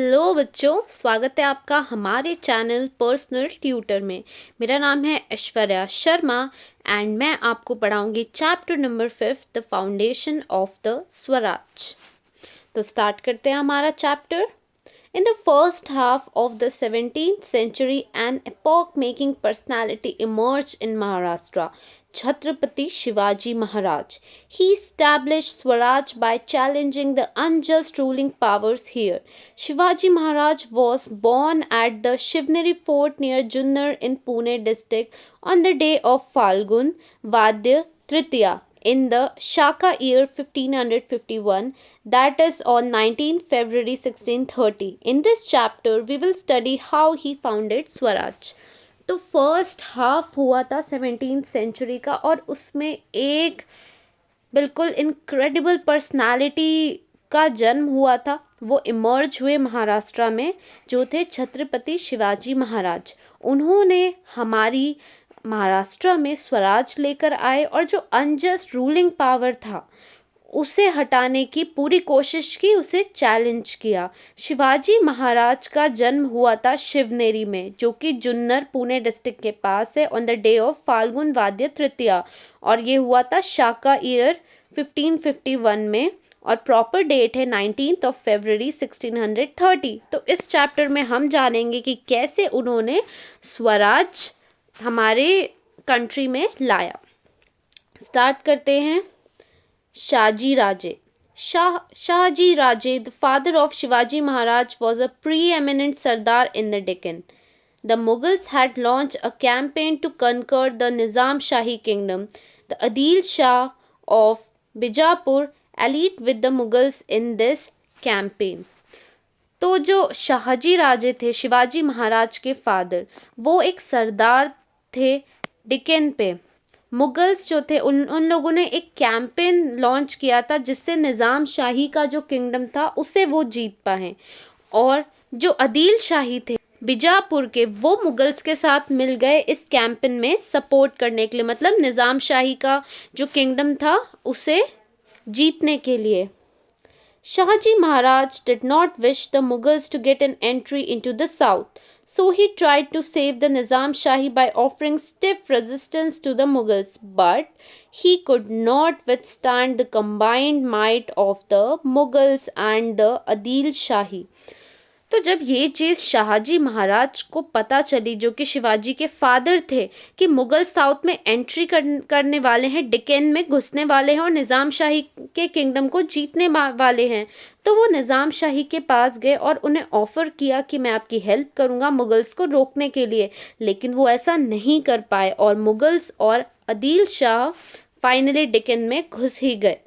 Hello बच्चों, स्वागत है आपका हमारे चैनल पर्सनल ट्यूटर में। मेरा नाम है ऐश्वर्या शर्मा एंड मैं आपको पढ़ाऊंगी chapter number 5 the foundation of the Swaraj. तो स्टार्ट करते हैं हमारा chapter. In the first half of the 17th century, an epoch-making personality emerged in Maharashtra, Chhatrapati Shivaji Maharaj. He established Swaraj by challenging the unjust ruling powers here. Shivaji Maharaj was born at the Shivneri fort near Junnar in Pune district on the day of Falgun Vadya Tritiya in the Shaka year 1551, that is on 19 February 1630. In this chapter, we will study how he founded Swaraj. तो first half हुआ था 17th century का और उसमें एक बिल्कुल incredible personality का जन्म हुआ था। वो इमर्ज हुए महाराष्ट्र में, जो थे छत्रपति शिवाजी महाराज। उन्होंने हमारी महाराष्ट्र में स्वराज लेकर आए और जो अनजस्ट रूलिंग पावर था उसे हटाने की पूरी कोशिश की, उसे चैलेंज किया। शिवाजी महाराज का जन्म हुआ था शिवनेरी में, जो कि जुन्नर पुणे डिस्ट्रिक्ट के पास है, on the day of Phalgun वाद्य तृतीया, और ये हुआ था शाका ईयर 1551 में, और प्रॉपर डेट है 19 फरवरी 1630। तो इस चैप्टर में हम जानेंगे कि कैसे उन्होंने स्वराज हमारे कंट्री में लाया। स्टार्ट करते हैं। Shaji Raje. Shahaji Raje, the father of Shivaji Maharaj, was a preeminent Sardar in the Deccan. The Mughals had launched a campaign to conquer the Nizam Shahi kingdom. The Adil Shah of Bijapur allied with the Mughals in this campaign. तो जो शाहजी राजे थे, शिवाजी महाराज के father, वो एक सरदार थे डिकेन पे। Mughals जो थे उन लोगों ने एक कैंपेन लॉन्च किया था जिससे निज़ाम शाही का जो किंगडम था उसे वो जीत पाए, और जो अदील शाही थे बीजापुर के, वो मुगल्स के साथ मिल गए इस कैंपेन में सपोर्ट करने के लिए, मतलब निज़ाम शाही का जो किंगडम था उसे जीतने के लिए। Shahaji Maharaj did not wish the Mughals to get an entry into the south, so he tried to save the Nizam Shahi by offering stiff resistance to the Mughals, but he could not withstand the combined might of the Mughals and the Adil Shahi. तो जब ये चीज़ शाहजी महाराज को पता चली, जो कि शिवाजी के father थे, कि मुग़ल साउथ में एंट्री करने वाले हैं, डिकेन में घुसने वाले हैं और निज़ाम शाही के किंगडम को जीतने वाले हैं, तो वो निज़ाम शाही के पास गए और उन्हें ऑफ़र किया कि मैं आपकी हेल्प करूँगा मुग़ल्स को रोकने के लिए। लेकिन वो ऐसा नहीं कर पाए और मुग़ल्स और अदील शाह फाइनली डिकेन में घुस ही गए।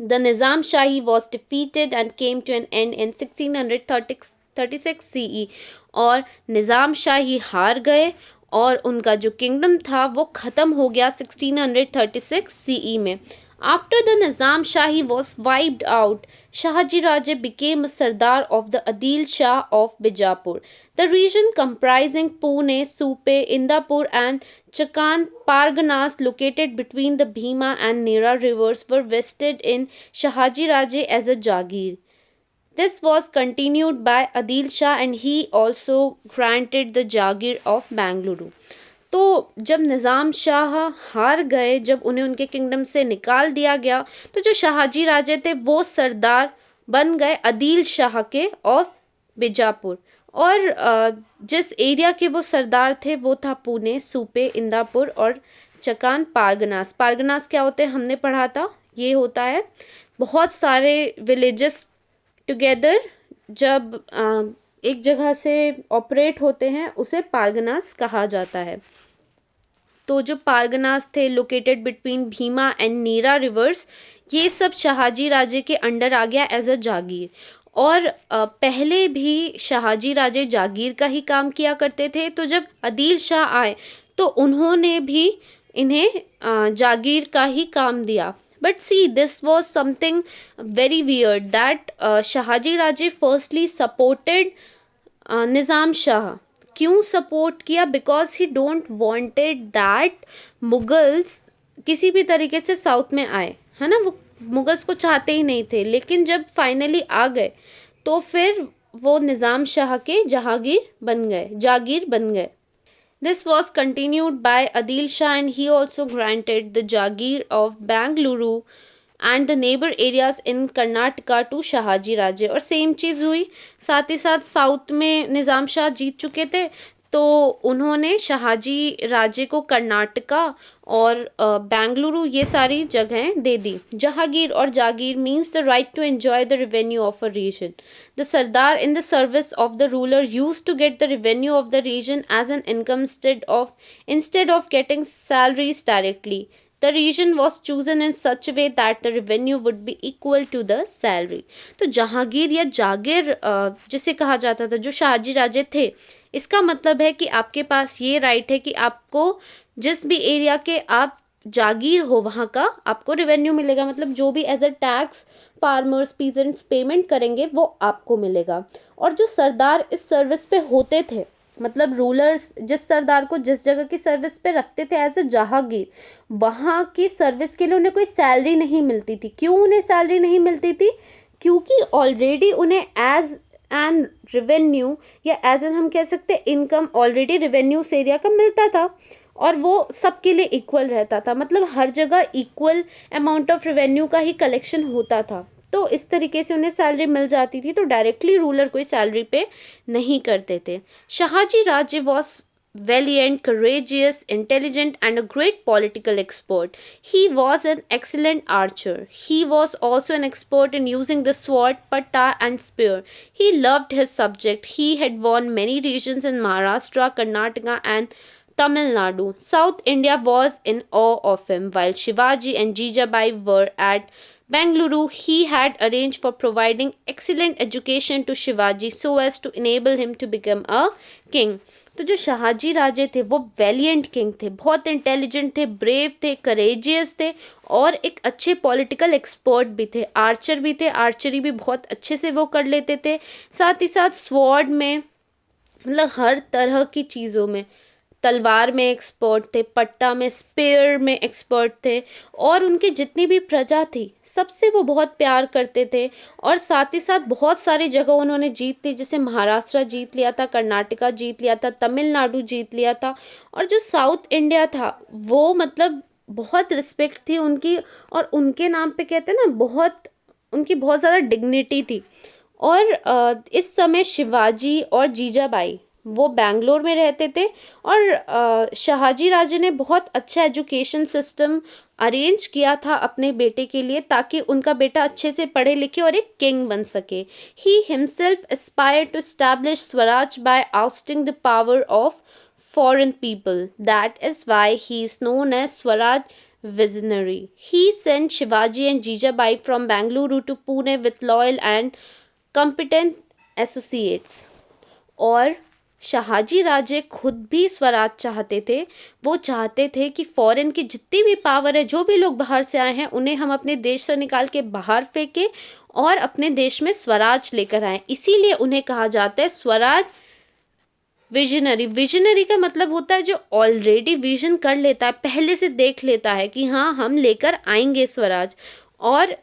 The Nizam Shahi was defeated and came to an end in 1636 CE, और निज़ाम शाही हार गए और उनका जो किंगडम था वो ख़त्म हो गया 1636 CE में। After the Nizam Shahi was wiped out, Shahaji Raje became a Sardar of the Adil Shah of Bijapur. The region comprising Pune, Supe, Indapur and Chakan Parganas located between the Bhima and Nera rivers were vested in Shahaji Raje as a Jagir. This was continued by Adil Shah and he also granted the Jagir of Bangalore. तो जब निज़ाम शाह हार गए, जब उन्हें उनके kingdom से निकाल दिया गया, तो जो शाहजी राजे थे वो सरदार बन गए अदील शाह के ऑफ बीजापुर, और जिस एरिया के वो सरदार थे वो था पुणे, सूपे, इंदापुर और चकान पारगनास। पारगनास क्या होते हैं हमने पढ़ा था, ये होता है बहुत सारे विलेजेस टुगेदर जब एक जगह से ऑपरेट होते हैं, उसे पारगनास कहा जाता है। तो जो पारगनास थे located between Bhima and Nira rivers, ये सब शाहजी राजे के अंडर आ गया एज अ जागीर। और पहले भी शाहजी राजे जागीर का ही काम किया करते थे, तो जब अदील शाह आए तो उन्होंने भी इन्हें जागीर का ही काम दिया। But see, this was something very weird that Shahaji Raje firstly supported निज़ाम शाह। क्यों सपोर्ट किया? Because he don't wanted that Mughals किसी भी तरीके से साउथ में आए, है ना। वो मुगल्स को चाहते ही नहीं थे, लेकिन जब फाइनली आ गए तो फिर वो निज़ाम शाह के जागीर बन गए। This was continued by Adil Shah, and he also granted the Jagir of Bangalore and the neighbor areas in Karnataka to Shahaji राजे। और सेम चीज़ हुई, साथ ही साथ साउथ में निज़ाम शाह जीत चुके थे, तो उन्होंने शाहाजी राजे को कर्नाटका और बेंगलुरु ये सारी जगहें दे दी। जहांगीर और jagir means the right to enjoy the revenue of a region. The sardar in the service of the ruler use to get the revenue of the region as an income instead of getting salaries directly. The region was chosen in such a way that the revenue would be equal to the salary. तो जहांगीर या जागीर जिसे कहा जाता था, जो शाहजी राजे थे, इसका मतलब है कि आपके पास ये राइट है कि आपको जिस भी एरिया के आप जागीर हो वहाँ का आपको रेवेन्यू मिलेगा। मतलब जो भी as a tax farmers peasants payment करेंगे वो आपको मिलेगा। और जो सरदार इस सर्विस पे होते थे, मतलब रूलर्स जिस सरदार को जिस जगह की सर्विस पे रखते थे एज अ जहांगीर, वहाँ की सर्विस के लिए उन्हें कोई सैलरी नहीं मिलती थी। क्यों उन्हें सैलरी नहीं मिलती थी? क्योंकि ऑलरेडी उन्हें एज एन रेवेन्यू या एज एन हम कह सकते हैं इनकम ऑलरेडी रेवेन्यू उस एरिया का मिलता था, और वो सबके लिए इक्वल रहता था। मतलब हर जगह इक्वल अमाउंट ऑफ रेवेन्यू का ही कलेक्शन होता था, तो इस तरीके से उन्हें सैलरी मिल जाती थी। तो डायरेक्टली रूलर कोई सैलरी पे नहीं करते थे। शाहाजी राजे was valiant, courageous, intelligent, and a great political expert. He was an excellent archer. He was also an expert in using the sword, patta, and spear. He loved his subject. He had won many regions in Maharashtra, Karnataka, and Tamil Nadu. South India was in awe of him. While Shivaji and Jijabai were at Bengaluru, he had arranged for providing excellent education to Shivaji so as to enable him to become a king. तो जो शाहाजी राजे थे वो Valiant king थे, बहुत intelligent थे, brave थे, courageous थे, और एक अच्छे पॉलिटिकल एक्सपर्ट भी थे, आर्चर भी थे, आर्चरी भी बहुत अच्छे से वो कर लेते थे। साथ ही साथ स्वॉर्ड में, मतलब हर तरह की चीज़ों में, तलवार में एक्सपर्ट थे, पट्टा में, स्पेयर में एक्सपर्ट थे, और उनकी जितनी भी प्रजा थी सबसे वो बहुत प्यार करते थे। और साथ ही साथ बहुत सारी जगह उन्होंने जीत ली, जैसे महाराष्ट्र जीत लिया था, कर्नाटका जीत लिया था, तमिलनाडु जीत लिया था। और जो साउथ इंडिया था वो मतलब बहुत रिस्पेक्ट थी उनकी, और उनके नाम पे कहते हैं ना, बहुत उनकी बहुत ज़्यादा डिग्निटी थी। और इस समय शिवाजी और जीजाबाई वो बेंगलोर में रहते थे, और शाहाजी राजे ने बहुत अच्छा एजुकेशन सिस्टम अरेंज किया था अपने बेटे के लिए, ताकि उनका बेटा अच्छे से पढ़े लिखे और एक किंग बन सके। He himself aspired to establish Swaraj by ousting the power of foreign people. That is why he is known as Swaraj visionary. He sent Shivaji and Jijabai from Bangalore to Pune with loyal and competent associates. और शाहाजी राजे खुद भी स्वराज चाहते थे। वो चाहते थे कि foreign की जितनी भी पावर है, जो भी लोग बाहर से आए हैं, उन्हें हम अपने देश से निकाल के बाहर फेंकें और अपने देश में स्वराज लेकर आएँ। इसीलिए उन्हें कहा जाता है स्वराज विजनरी। विजनरी का मतलब होता है जो ऑलरेडी विजन कर लेता है, पहले से देख लेता है कि हाँ हम लेकर आएंगे स्वराज। और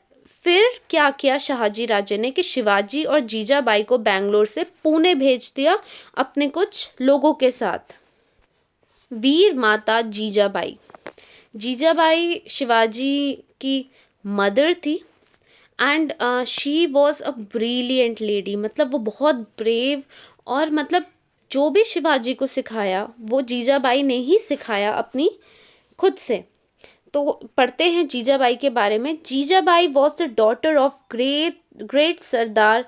फिर क्या किया शाहाजी राजे ने कि शिवाजी और जीजाबाई को बेंगलोर से पुणे भेज दिया अपने कुछ लोगों के साथ। वीर माता जीजाबाई। जीजाबाई शिवाजी की मदर थी, and she was a brilliant lady. मतलब वो बहुत ब्रेव, और मतलब जो भी शिवाजी को सिखाया वो जीजाबाई ने ही सिखाया अपनी खुद से। तो पढ़ते हैं जीजाबाई के बारे में। Jijabai was the daughter of great sardar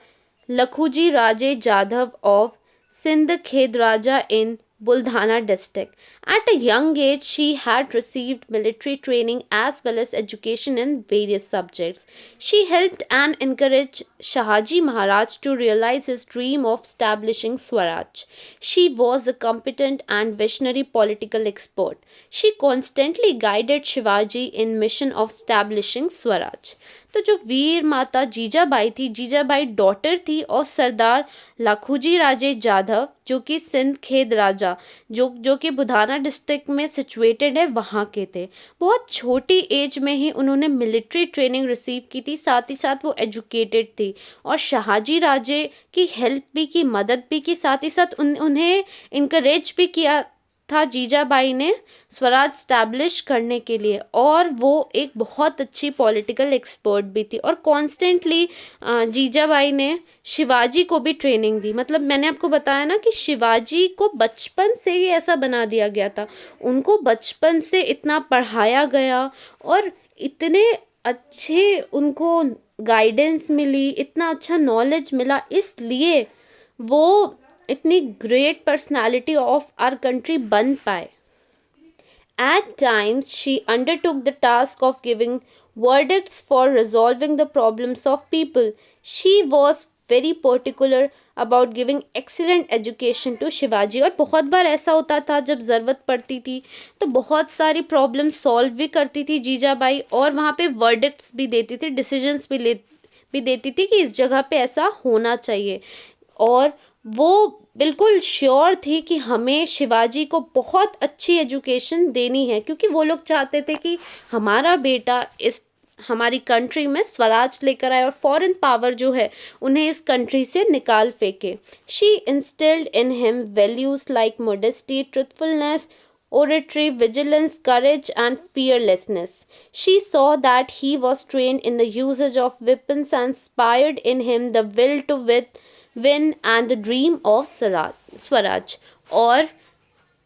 Lakhuji Raje Jadhav of Sindkhed Raja in Buldhana district. At a young age, she had received military training as well as education in various subjects. She helped and encouraged Shahaji Maharaj to realize his dream of establishing Swaraj. She was a competent and visionary political expert. She constantly guided Shivaji in mission of establishing Swaraj. तो जो वीर माता जीजाबाई थी, Jijabai daughter थी और सरदार लखूजी राजे जाधव, जो कि सिंध खेद राजा जो कि बुधाना डिस्ट्रिक्ट में सिचुएटेड है वहाँ के थे। बहुत छोटी एज में ही उन्होंने मिलिट्री ट्रेनिंग रिसीव की थी, साथ ही साथ वो एजुकेटेड थी और शहाजी राजे की हेल्प भी की, मदद भी की, साथ ही साथ उन्हें इनकरेज भी किया था जीजाबाई ने स्वराज स्टैब्लिश करने के लिए। और वो एक बहुत अच्छी पॉलिटिकल एक्सपर्ट भी थी और कॉन्स्टेंटली जीजाबाई ने शिवाजी को भी ट्रेनिंग दी। मतलब मैंने आपको बताया ना कि शिवाजी को बचपन से ही ऐसा बना दिया गया था, उनको बचपन से इतना पढ़ाया गया और इतने अच्छे उनको गाइडेंस मिली, इतना अच्छा नॉलेज मिला, इसलिए वो इतनी great personality of our country बन पाए। At times, she undertook the task of giving verdicts for resolving the problems of people. She was very particular about giving excellent education to Shivaji. और बहुत बार ऐसा होता था जब ज़रूरत पड़ती थी तो बहुत सारी प्रॉब्लम सॉल्व भी करती थी जीजाबाई और वहाँ पे verdicts भी देती थी, डिसीजंस भी देती थी कि इस जगह पे ऐसा होना चाहिए। और वो बिल्कुल श्योर थी कि हमें शिवाजी को बहुत अच्छी एजुकेशन देनी है, क्योंकि वो लोग चाहते थे कि हमारा बेटा इस हमारी कंट्री में स्वराज लेकर आए और फॉरेन पावर जो है उन्हें इस कंट्री से निकाल फेंके। She instilled in him values like modesty, truthfulness, oratory, vigilance, courage, and fearlessness. She saw that he was trained in the usage of weapons and inspired in him the will to win and the dream of Swaraj. और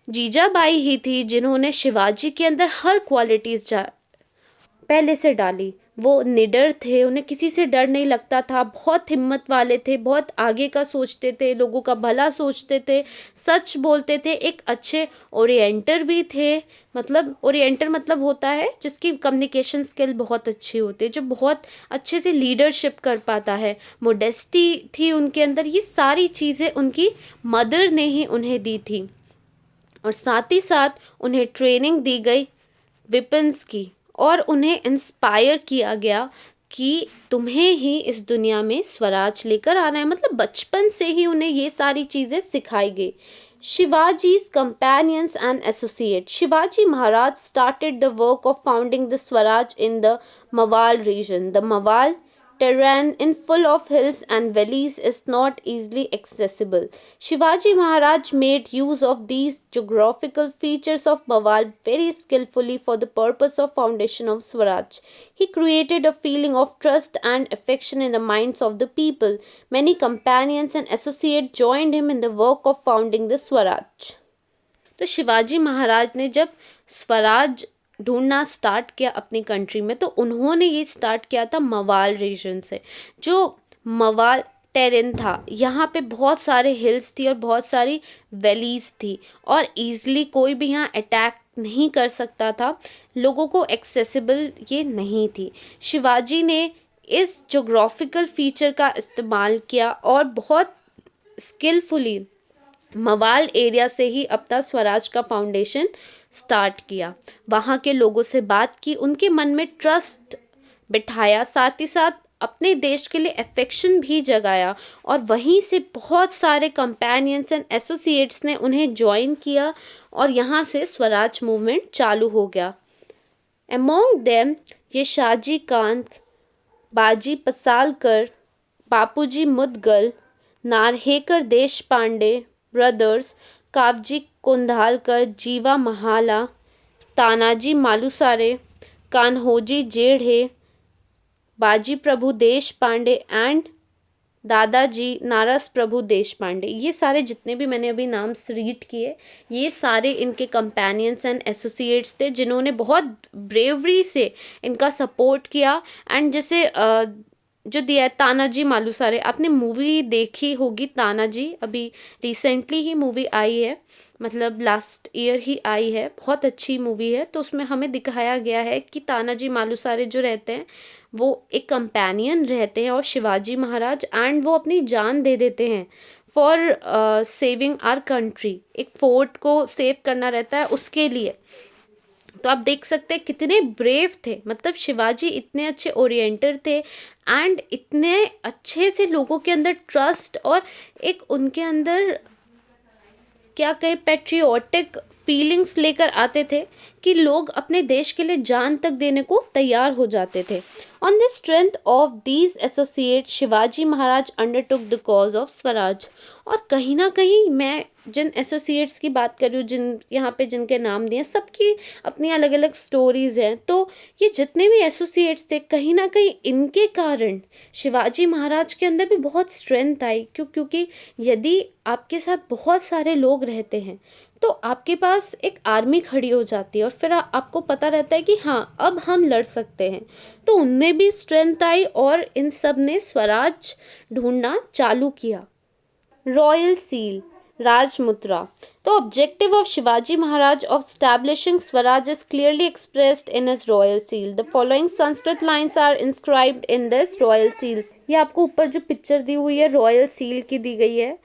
जीजाबाई ही थी जिन्होंने शिवाजी के अंदर हर qualities पहले से डाली। वो निडर थे, उन्हें किसी से डर नहीं लगता था, बहुत हिम्मत वाले थे, बहुत आगे का सोचते थे, लोगों का भला सोचते थे, सच बोलते थे, एक अच्छे ओरिएंटर भी थे। मतलब ओरिएंटर मतलब होता है जिसकी कम्युनिकेशन स्किल बहुत अच्छी होती है, जो बहुत अच्छे से लीडरशिप कर पाता है। मोडेस्टी थी उनके अंदर, ये सारी चीज़ें उनकी मदर ने ही उन्हें दी थी। और साथ ही साथ उन्हें ट्रेनिंग दी गई वेपन्स की और उन्हें इंस्पायर किया गया कि तुम्हें ही इस दुनिया में स्वराज लेकर आना है। मतलब बचपन से ही उन्हें ये सारी चीज़ें सिखाई गई। Shivaji's companions and associates. Shivaji Maharaj started the work of founding the Swaraj in the Mawal region. The Mawal terrain in full of hills and valleys is not easily accessible. Shivaji Maharaj made use of these geographical features of Mawal very skillfully for the purpose of foundation of Swaraj. He created a feeling of trust and affection in the minds of the people. Many companions and associates joined him in the work of founding the Swaraj. तो शिवाजी महाराज ने जब स्वराज ढूंढना start किया अपनी country में तो उन्होंने ये स्टार्ट किया था मवाल रीजन से। जो मवाल टेरेन था, यहाँ पे बहुत सारे हिल्स थी और बहुत सारी वैलीज थी और ईज़िली कोई भी यहाँ अटैक नहीं कर सकता था, लोगों को एक्सेसिबल ये नहीं थी। शिवाजी ने इस जोग्राफिकल फीचर का इस्तेमाल किया और बहुत स्किलफुली मवाल एरिया से ही अपना स्वराज का फाउंडेशन स्टार्ट किया। वहाँ के लोगों से बात की, उनके मन में ट्रस्ट बिठाया, साथ ही साथ अपने देश के लिए अफेक्शन भी जगाया और वहीं से बहुत सारे कंपेनियंस एंड एसोसिएट्स ने उन्हें ज्वाइन किया और यहाँ से स्वराज मूवमेंट चालू हो गया। अमोंग देम ये शाजी कांत, बाजी पसालकर, बापूजी मुदगल, नारहेकर देश पांडे ब्रदर्स, कावजी कुंधालकर, जीवा महाला, तानाजी मालुसारे, कान्होजी जेढ़े, बाजी प्रभु देश पांडे एंड दादाजी नारास प्रभु देश पांडे, ये सारे जितने भी मैंने अभी नाम रीड किए ये सारे इनके कंपेनियंस एंड एसोसिएट्स थे जिन्होंने बहुत ब्रेवरी से इनका सपोर्ट किया। एंड जैसे जो दिया है तानाजी मालुसारे, आपने मूवी देखी होगी तानाजी, अभी रिसेंटली ही मूवी आई है, मतलब लास्ट ईयर ही आई है, बहुत अच्छी मूवी है। तो उसमें हमें दिखाया गया है कि तानाजी मालुसारे जो रहते हैं वो एक कंपेनियन रहते हैं और शिवाजी महाराज एंड वो अपनी जान दे देते हैं फॉर सेविंग आवर कंट्री। एक फोर्ट को सेव करना रहता है उसके लिए। तो आप देख सकते हैं कितने ब्रेव थे, मतलब शिवाजी इतने अच्छे ओरिएंटर थे एंड इतने अच्छे से लोगों के अंदर ट्रस्ट और एक उनके अंदर क्या कई पैट्रियोटिक फीलिंग्स लेकर आते थे कि लोग अपने देश के लिए जान तक देने को तैयार हो जाते थे। On the strength of these associate Shivaji Maharaj undertook the cause of Swaraj. और कहीं ना कहीं मैं जिन एसोसिएट्स की बात कर रही हूँ, जिन यहाँ पे जिनके नाम दिए, सबकी अपनी अलग अलग स्टोरीज हैं। तो ये जितने भी एसोसिएट्स थे, कहीं ना कहीं इनके कारण शिवाजी महाराज के अंदर भी बहुत स्ट्रेंथ आई। क्योंकि यदि आपके साथ बहुत सारे लोग रहते हैं तो आपके पास एक आर्मी खड़ी हो जाती है और फिर आपको पता रहता है कि हाँ, अब हम लड़ सकते हैं। तो उनमें भी स्ट्रेंथ आई और इन सब ने स्वराज ढूंढना चालू किया। रॉयल सील, राजमुद्रा। The objective of Shivaji Maharaj of establishing Swaraj is clearly expressed in his royal seal. The following Sanskrit lines are inscribed in this royal seals. ये आपको ऊपर जो पिक्चर दी हुई है रॉयल सील की दी गई है,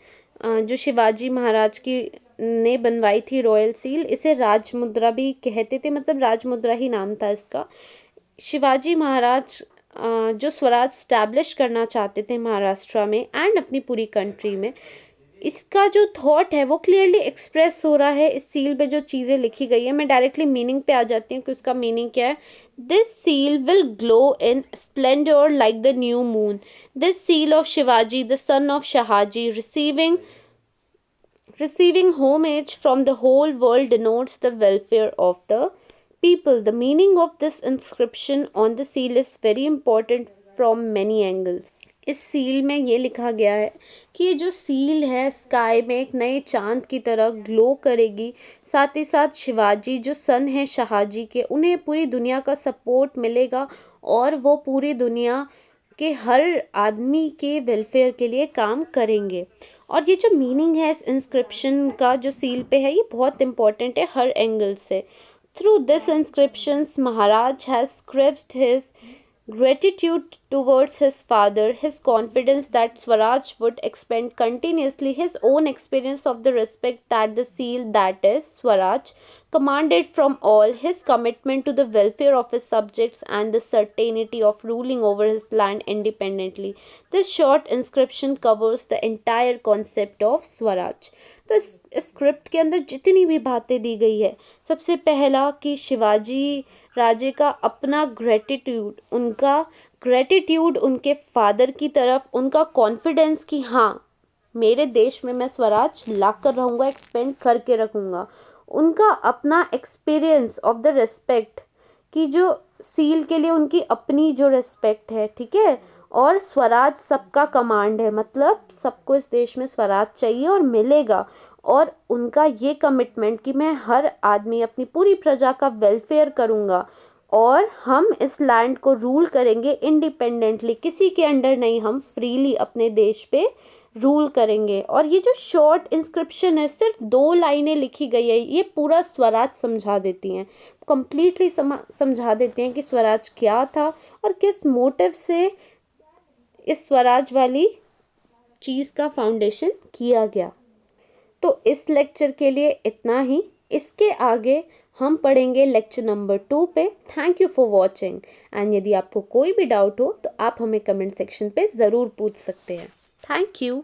जो शिवाजी महाराज की ने बनवाई थी रॉयल सील। इसे राजमुद्रा भी कहते थे, मतलब राजमुद्रा ही नाम था इसका। शिवाजी महाराज जो स्वराज स्टैब्लिश करना चाहते थे महाराष्ट्र में एंड अपनी पूरी कंट्री में, इसका जो थॉट है वो क्लियरली एक्सप्रेस हो रहा है इस सील पे जो चीज़ें लिखी गई है। मैं डायरेक्टली मीनिंग पे आ जाती हूँ कि उसका मीनिंग क्या है। This seal will glow in Splendor like the new moon. This seal of Shivaji the son of Shahaji receiving homage from the whole world denotes the welfare of the people. The meaning of this inscription on the seal is very important from many angles. इस seal में ये लिखा गया है कि ये जो seal है स्काई में एक नए चांद की तरह ग्लो करेगी। साथ ही साथ शिवाजी जो सन है शाहाजी के, उन्हें पूरी दुनिया का सपोर्ट मिलेगा और वो पूरी दुनिया के हर आदमी के वेलफेयर के लिए काम करेंगे। और ये जो मीनिंग है इस इंस्क्रिप्शन का जो सील पे है, ये बहुत इम्पोर्टेंट है हर एंगल से। Through this inscriptions Maharaj has script his gratitude towards his father, his confidence that Swaraj would expand continuously, his own experience of the respect that the seal, that is Swaraj, commanded from all, his commitment to the welfare of his subjects and the certainty of ruling over his land independently. This short inscription covers the entire concept of Swaraj. तो इस script के अंदर जितनी भी बातें दी गई है, सबसे पहला कि शिवाजी राजे का अपना ग्रेटिट्यूड उनके फादर की तरफ, उनका कॉन्फिडेंस कि हाँ, मेरे देश में मैं स्वराज ला कर रहूँगा, एक्सपेंड करके रखूँगा। उनका अपना एक्सपीरियंस ऑफ द रिस्पेक्ट कि जो सील के लिए उनकी अपनी जो रिस्पेक्ट है, ठीक है। और स्वराज सबका कमांड है, मतलब सबको इस देश में स्वराज चाहिए और मिलेगा। और उनका ये कमिटमेंट कि मैं हर आदमी, अपनी पूरी प्रजा का वेलफेयर करूँगा और हम इस लैंड को रूल करेंगे इंडिपेंडेंटली, किसी के अंडर नहीं, हम फ्रीली अपने देश पे रूल करेंगे। और ये जो शॉर्ट इंस्क्रिप्शन है, सिर्फ 2 लाइनें लिखी गई है, ये पूरा स्वराज समझा देती हैं, कंप्लीटली समझा देते हैं कि स्वराज क्या था और किस मोटिव से इस स्वराज वाली चीज़ का फाउंडेशन किया गया। तो इस लेक्चर के लिए इतना ही। इसके आगे हम पढ़ेंगे लेक्चर नंबर 2 पे। Thank you for watching and यदि आपको कोई भी डाउट हो तो आप हमें कमेंट सेक्शन पे ज़रूर पूछ सकते हैं। Thank you.